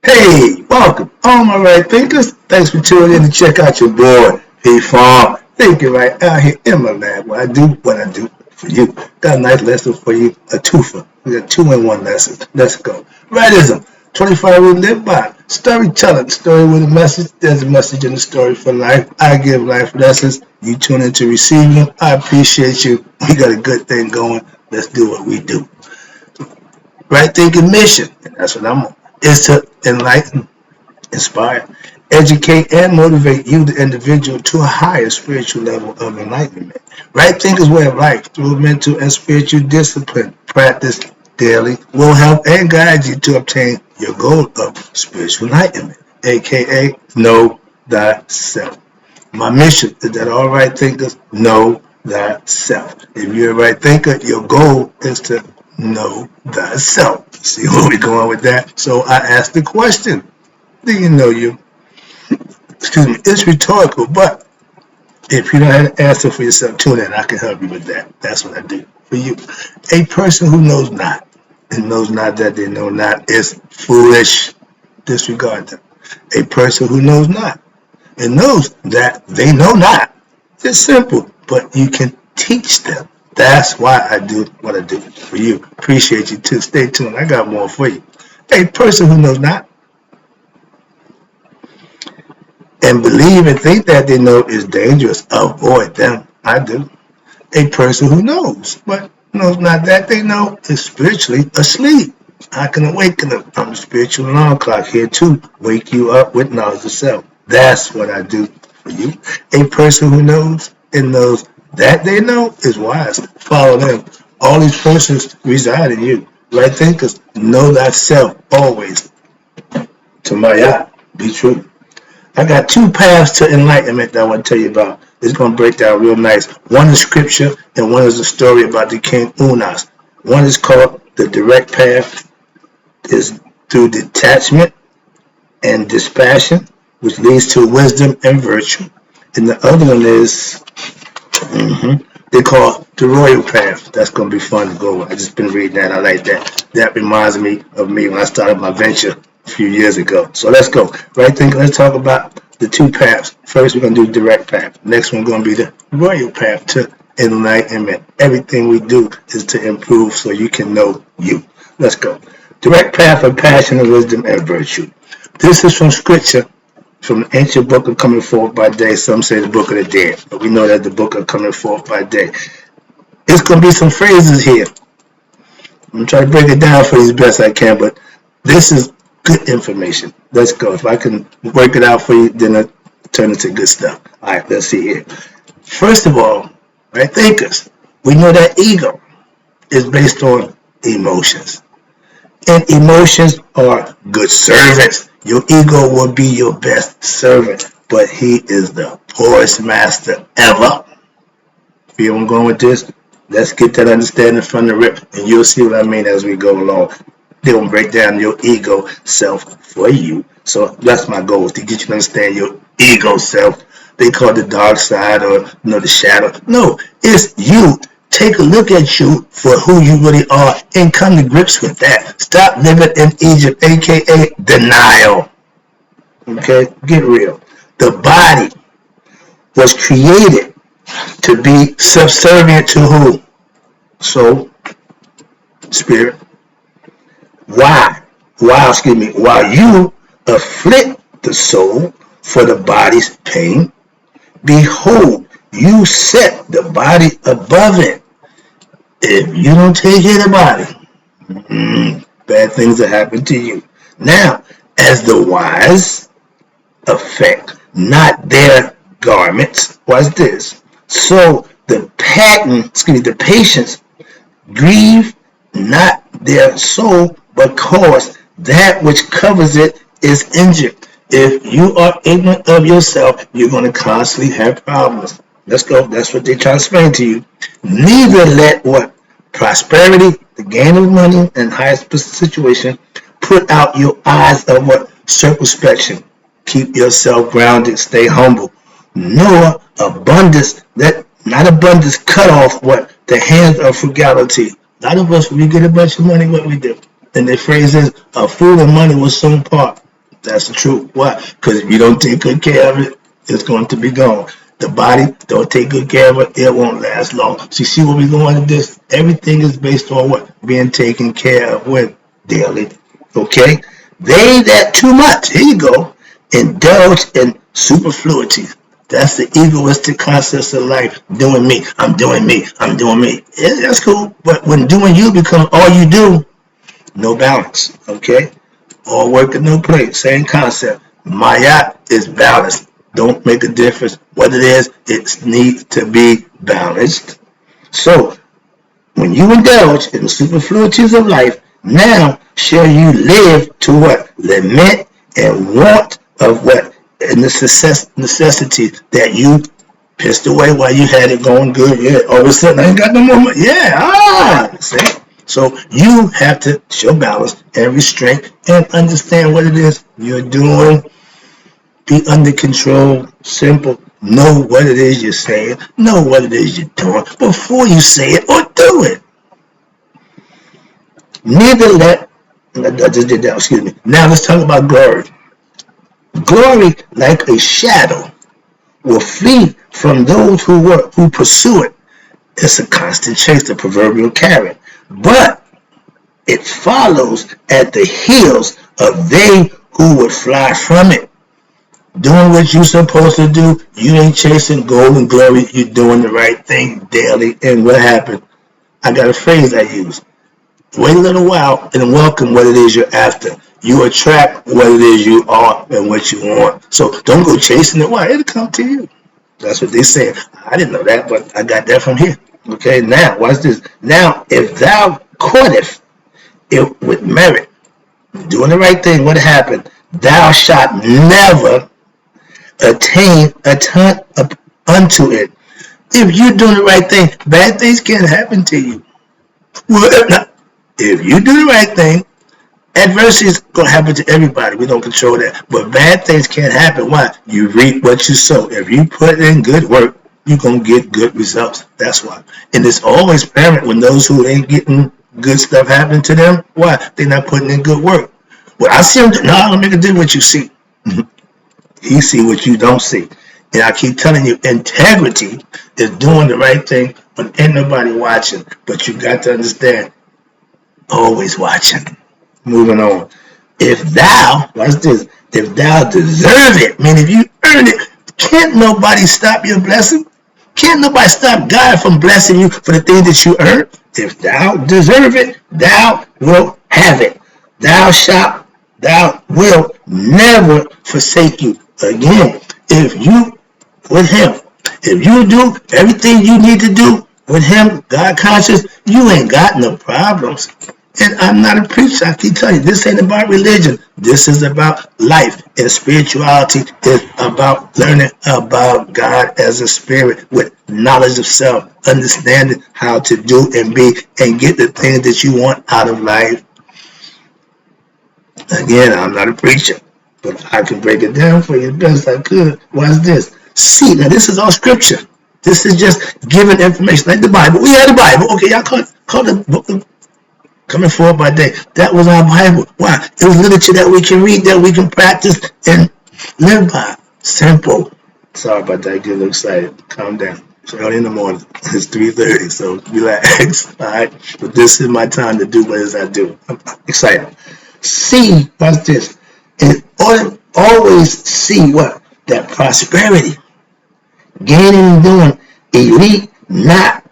Hey, welcome, all my right thinkers. Thanks for tuning in to check out your boy, P Farm. Thinking right out here in my lab where I do what I do for you. Got a nice lesson for you, a twofer. We got 2-in-1 lesson. Let's go. Rightism, 25 we live by. Storytelling, story with a message. There's a message in the story for life. I give life lessons. You tune in to receive them. I appreciate you. We got a good thing going. Let's do what we do. Right thinking mission, and that's what I'm on, is to enlighten, inspire, educate, and motivate you, the individual, to a higher spiritual level of enlightenment. Right thinkers way of life through mental and spiritual discipline, practice daily, will help and guide you to obtain your goal of spiritual enlightenment, aka know thyself. My mission is that all right thinkers know thyself. If you're a right thinker, your goal is to know thyself. See where we're going with that? So I asked the question, do you know you? Excuse me, it's rhetorical, but if you don't have an answer for yourself, tune in. I can help you with that. That's what I do for you. A person who knows not and knows not that they know not is foolish. Disregard them. A person who knows not and knows that they know not. It's simple, but you can teach them. That's why I do what I do for you. Appreciate you too. Stay tuned. I got more for you. A person who knows not and believe and think that they know is dangerous, avoid them. I do. A person who knows but knows not that they know is spiritually asleep. I can awaken them. I'm the spiritual alarm clock here to wake you up with knowledge of self. That's what I do for you. A person who knows and knows that they know is wise. Follow them. All these persons reside in you. Right thinkers, know thyself always. To my eye, be true. I got 2 paths to enlightenment that I want to tell you about. It's going to break down real nice. One is scripture and one is a story about the king Unas. One is called the direct path, is through detachment and dispassion, which leads to wisdom and virtue. And the other one is, they call the royal path. That's going to be fun to go with. I just been reading that. I like that. That reminds me of me when I started my venture a few years ago. So let's go. Right think. Let's talk about the 2 paths. First, we're going to do direct path. Next one going to be the royal path to enlightenment. Everything we do is to improve so you can know you. Let's go. Direct path of passion and wisdom and virtue. This is from scripture, from the ancient book of coming forth by day. Some say the book of the dead, but we know that the book of coming forth by day. It's going to be some phrases here. I'm going to try to break it down for you as best I can, but this is good information. Let's go. If I can work it out for you, then it'll turn into good stuff. All right, let's see here. First of all, right thinkers, we know that ego is based on emotions. And emotions are good servants. Your ego will be your best servant, but he is the poorest master ever. Feel where I'm going with this? Let's get that understanding from the rip, and you'll see what I mean as we go along. They're going to break down your ego self for you. So that's my goal, is to get you to understand your ego self. They call it the dark side or the shadow. No, it's you. Take a look at you for who you really are and come to grips with that. Stop living in Egypt, aka denial. Okay, get real. The body was created to be subservient to who? Soul, spirit. Why? While you afflict the soul for the body's pain, behold, you set the body above it. If you don't take care of the body, bad things will happen to you. Now, as the wise affect not their garments, what's this? So the patients grieve not their soul, but cause that which covers it is injured. If you are ignorant of yourself, you're going to constantly have problems. Let's go. That's what they try to explain to you. Neither let what? Prosperity, the gain of money, and highest situation, put out your eyes of what? Circumspection. Keep yourself grounded. Stay humble. Nor abundance, not abundance, cut off what? The hands of frugality. A lot of us, when we get a bunch of money, what we do? And the phrase is, a fool and money will soon part. That's the truth. Why? Because if you don't take good care of it, it's going to be gone. The body, don't take good care of it, it won't last long. So you see where we're going with this? Everything is based on what? Being taken care of when? Daily. Okay? They that too much, here you go, indulge in superfluity. That's the egoistic concepts of life. Doing me. I'm doing me. I'm doing me. Yeah, that's cool. But when doing you becomes all you do, no balance. Okay? All work and no play. Same concept. Maya is balanced. Don't make a difference. What it is, it needs to be balanced. So, when you indulge in the superfluities of life, now shall you live to what? Lament and want of what? And the necessity that you pissed away while you had it going good. Yeah, all of a sudden I ain't got no more money. Yeah, see? So you have to show balance and restraint and understand what it is you're doing. Be under control. Simple. Know what it is you're saying. Know what it is you're doing before you say it or do it. Neither let, I just did that, excuse me. Now let's talk about glory. Glory, like a shadow, will flee from those who pursue it. It's a constant chase, the proverbial carrot. But it follows at the heels of they who would fly from it. Doing what you're supposed to do, you ain't chasing gold and glory, you're doing the right thing daily. And what happened? I got a phrase I use. Wait a little while and welcome what it is you're after. You attract what it is you are and what you want. So don't go chasing it. Why? It'll come to you. That's what they say. I didn't know that, but I got that from here. Okay, now, watch this. Now, if thou courtest it with merit, doing the right thing, what happened? Thou shalt never attain unto it. If you're doing the right thing, bad things can't happen to you. Well, if you do the right thing, adversity is going to happen to everybody. We don't control that. But bad things can't happen. Why? You reap what you sow. If you put in good work, you're going to get good results. That's why. And it's always apparent when those who ain't getting good stuff happen to them. Why? They're not putting in good work. Well, I see them. No, I don't make a difference what you see. You see what you don't see. And I keep telling you, integrity is doing the right thing when ain't nobody watching. But you got to understand, always watching. Moving on. If thou, watch this, if thou deserve it, meaning if you earn it, can't nobody stop your blessing? Can't nobody stop God from blessing you for the things that you earn? If thou deserve it, thou wilt have it. Thou wilt never forsake you. Again, if you, with him, if you do everything you need to do with him, God conscious, you ain't got no problems. And I'm not a preacher. I keep telling you, this ain't about religion. This is about life. And spirituality is about learning about God as a spirit with knowledge of self, understanding how to do and be and get the things that you want out of life. Again, I'm not a preacher, but I can break it down for you the best I could. Watch this. See, now this is all scripture. This is just giving information like the Bible. We had the Bible. Okay, y'all call the book of coming forward by day. That was our Bible. Why? It was literature that we can read, that we can practice and live by. Simple. Sorry about that. I get a little excited. Calm down. It's early in the morning. It's 3:30, so relax. All right? But this is my time to do what it is I do. I'm excited. See, watch this. And always see what? That prosperity. Gaining and doing elite, not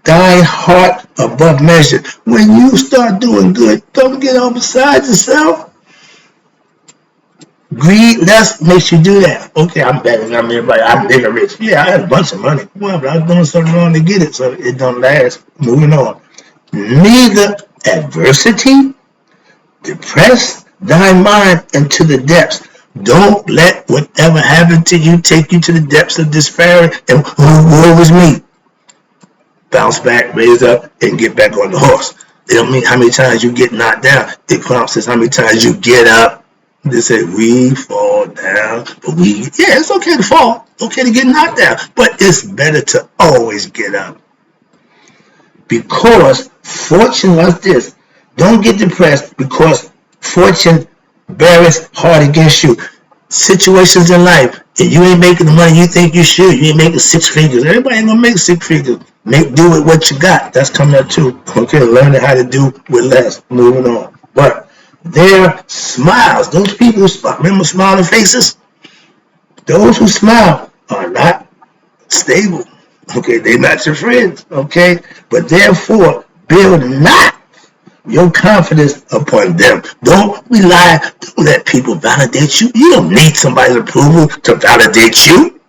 thy heart above measure. When you start doing good, don't get all beside yourself. Greed, lust makes you do that. Okay, I'm better than everybody. I'm bigger rich. Yeah, I had a bunch of money. Well, but I was doing something wrong to get it, so it don't last. Moving on. Neither adversity depress thy mind into the depths. Don't let whatever happened to you take you to the depths of despair and woe is me. Bounce back, raise up, and get back on the horse. It don't mean how many times you get knocked down. It promises how many times you get up. They say we fall down, but yeah, it's okay to fall. Okay to get knocked down, but it's better to always get up. Because fortune was this. Don't get depressed because fortune bear its heart against you. Situations in life, and you ain't making the money you think you should. You ain't making six figures. Everybody ain't gonna make six figures. Make do with what you got. That's coming up too. Okay, learning how to do with less. Moving on. But their smiles, those people who smile, remember smiling faces? Those who smile are not stable. Okay, they're not your friends. Okay, but therefore build not your confidence upon them. Don't rely, don't let people validate you. You don't need somebody's approval to validate you.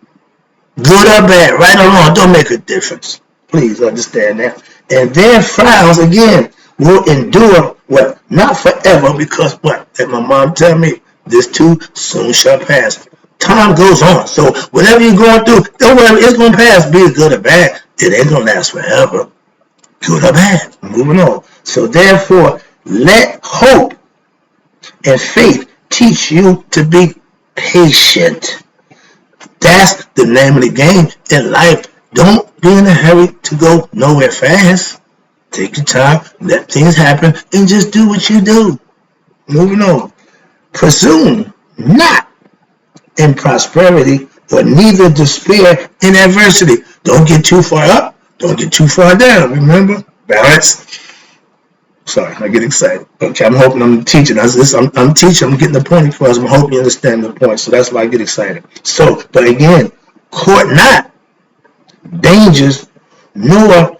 Good or bad, right or wrong, don't make a difference. Please understand that. And their frowns, again, will endure what? Not forever, because what? Let my mom tell me, this too soon shall pass. Time goes on. So whatever you're going through, don't worry, it's going to pass, be it good or bad. It ain't going to last forever. Good or bad. Moving on. So therefore, let hope and faith teach you to be patient. That's the name of the game in life. Don't be in a hurry to go nowhere fast. Take your time, let things happen, and just do what you do. Moving on. Presume not in prosperity, or neither despair in adversity. Don't get too far up, don't get too far down. Remember, balance. Sorry, I get excited. Okay, I'm hoping I'm teaching. I'm teaching. I'm getting the point across. I'm hoping you understand the point. So that's why I get excited. So, but again, court not dangers nor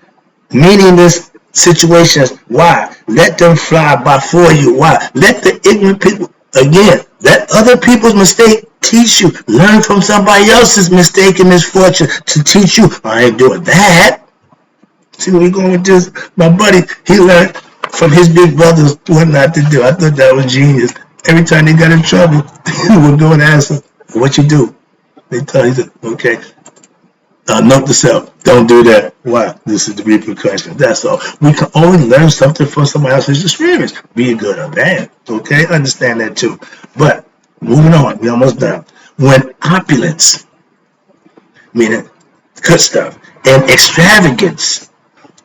meaningless situations. Why? Let them fly by for you. Why? Let the ignorant people, again, let other people's mistake teach you. Learn from somebody else's mistake and misfortune to teach you. I ain't doing that. See where we going with this? My buddy, he learned from his big brothers what not to do. I thought that was genius. Every time they got in trouble, he would go and ask them, what you do? They tell you, okay, note to self, don't do that. Why? This is the repercussion. That's all. We can always learn something from somebody else's experience, be it good or bad. Okay, understand that too. But moving on, we almost done. When opulence, meaning good stuff, and extravagance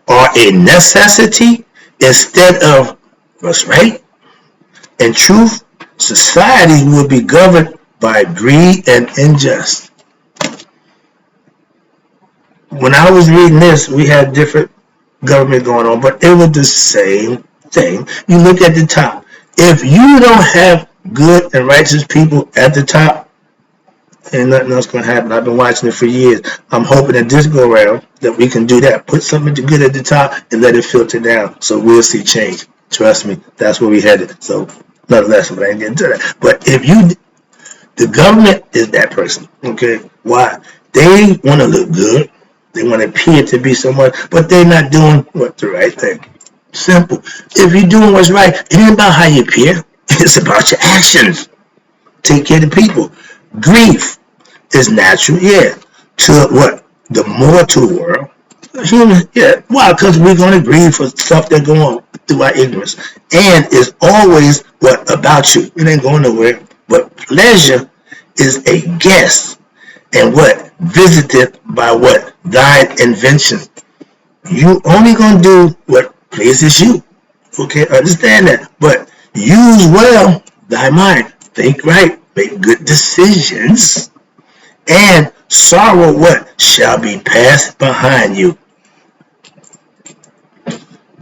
are a necessity instead of what's right and truth, society will be governed by greed and injustice. When I was reading this, we had different government going on, but it was the same thing. You look at the top. If you don't have good and righteous people at the top, ain't nothing else going to happen. I've been watching it for years. I'm hoping that this go around that we can do that. Put something good at the top and let it filter down. So we'll see change. Trust me, that's where we headed. So another lesson, but I ain't getting to that. But if you, the government is that person. Okay, why? They want to look good. They want to appear to be someone, but they're not doing what the right thing. Simple. If you're doing what's right, it ain't about how you appear. It's about your actions. Take care of the people. Grief is natural, yeah. To what? The mortal world. Human, yeah. Why? Because we're going to grieve for stuff that go on through our ignorance. And it's always what about you. It ain't going nowhere. But pleasure is a guest. And what? Visited by what? Thine invention. You only going to do what pleases you. Okay, understand that. But use well thy mind. Think right. Make good decisions. And sorrow what? Shall be passed behind you.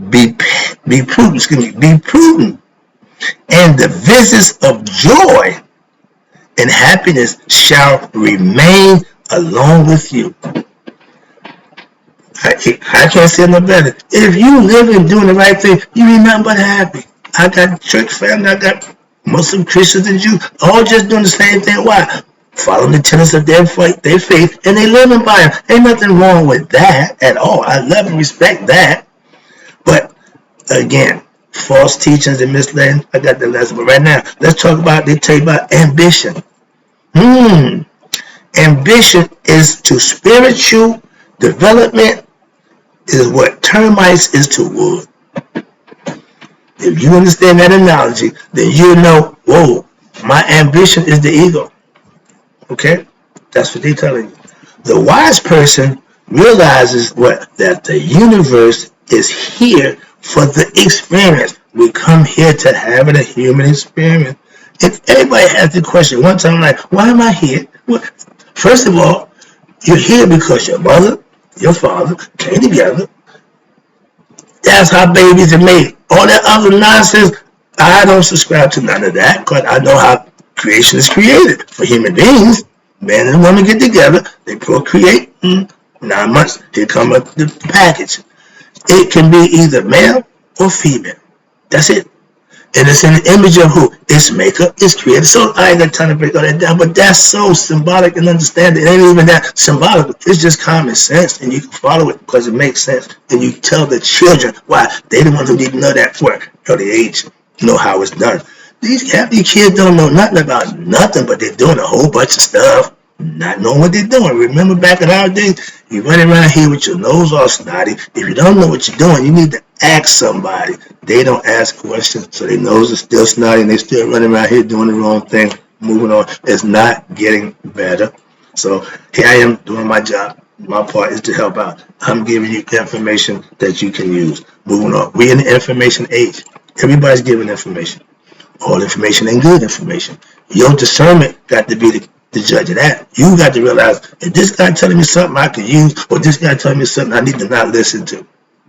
Be prudent, excuse me. Be prudent. And the visits of joy and happiness shall remain along with you. I can't say no better. If you live and doing the right thing, you ain't nothing but happy. I got church family, I got Muslim Christians and Jews, all just doing the same thing. Why? Following the tenets of their faith, and they living by them. Ain't nothing wrong with that at all. I love and respect that. But again, false teachings and misleading, I got the lesson. But right now, let's talk about, they tell you about ambition. Ambition is to spiritual development is what termites is to wood. If you understand that analogy, then you know, whoa, my ambition is the ego. Okay? That's what they're telling you. The wise person realizes what? That the universe is here for the experience. We come here to have a human experience. If everybody has the question one time, like, why am I here? Well, first of all, you're here because your mother, your father came together. That's how babies are made. All that other nonsense, I don't subscribe to none of that because I know how creation is created. For human beings, man and woman get together, they procreate. 9 months, here come the package. It can be either male or female. That's it. And it's in the image of who? Its maker, its creator. So I ain't got time to break all that down, but that's so symbolic and understand it. It ain't even that symbolic. It's just common sense, and you can follow it because it makes sense. And you tell the children why they the ones who need to know that for early age, know how it's done. These kids don't know nothing about nothing, but they're doing a whole bunch of stuff, not knowing what they're doing. Remember back in our days, you running around here with your nose all snotty. If you don't know what you're doing, you need to ask somebody. They don't ask questions, so their nose is still snotty and they still running around here doing the wrong thing. Moving on. It's not getting better. So here I am doing my job. My part is to help out. I'm giving you information that you can use. Moving on. We're in the information age. Everybody's giving information. All information ain't good information. Your discernment got to be the judge of that. You got to realize if this guy telling me something I can use, or this guy telling me something I need to not listen to.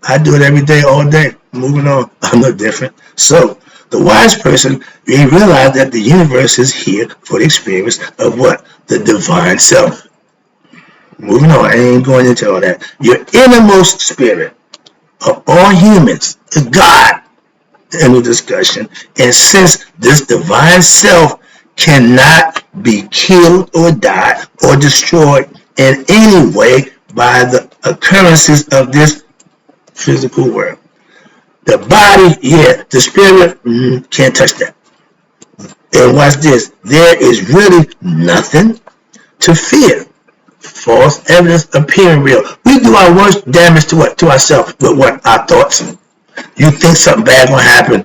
I do it every day, all day. Moving on. I'm no different. So, the wise person, you realize that the universe is here for the experience of what? The divine self. Moving on. I ain't going into all that. Your innermost spirit of all humans is God. In the discussion. And since this divine self cannot be killed or died or destroyed in any way by the occurrences of this physical world. The body, yeah, the spirit, can't touch that. And watch this. There is really nothing to fear. False evidence appearing real. We do our worst damage to what? To ourselves with what? Our thoughts. You think something bad gonna happen.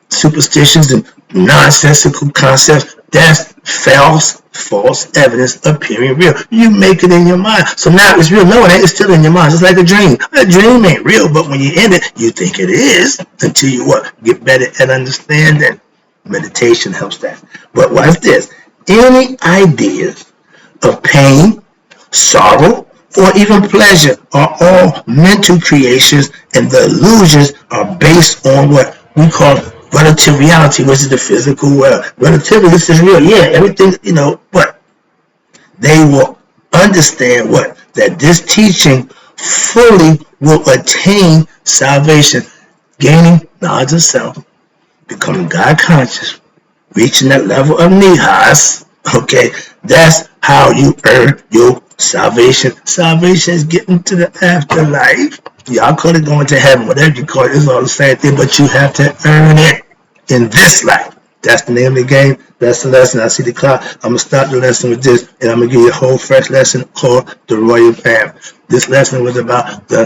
Superstitions and nonsensical concepts. That's false evidence appearing real. You make it in your mind. So now it's real. No, it ain't. It's still in your mind. It's like a dream. A dream ain't real, but when you're in it, you think it is until you what? Get better at understanding. Meditation helps that. But watch this. Any ideas of pain, sorrow, or even pleasure are all mental creations, and the illusions are based on what we call relative reality, which is the physical world. Relativity, this is real. Yeah, everything, but they will understand what? That this teaching fully will attain salvation, gaining knowledge of self, becoming God conscious, reaching that level of nihas. Okay, that's how you earn your salvation. Salvation is getting to the afterlife. Y'all call it going to heaven, whatever you call it, it's all the same thing, but you have to earn it in this life. That's the name of the game. That's the lesson. I see the clock. I'm going to stop the lesson with this, and I'm going to give you a whole fresh lesson called the royal path. This lesson was about the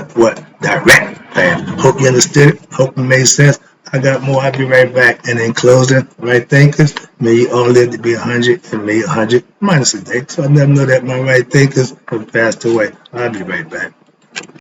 direct path. Hope you understood it. Hope it made sense. I got more. I'll be right back. And in closing, right thinkers, may you all live to be 100 and may 100 minus a day. So I never know that my right thinkers have passed away. I'll be right back.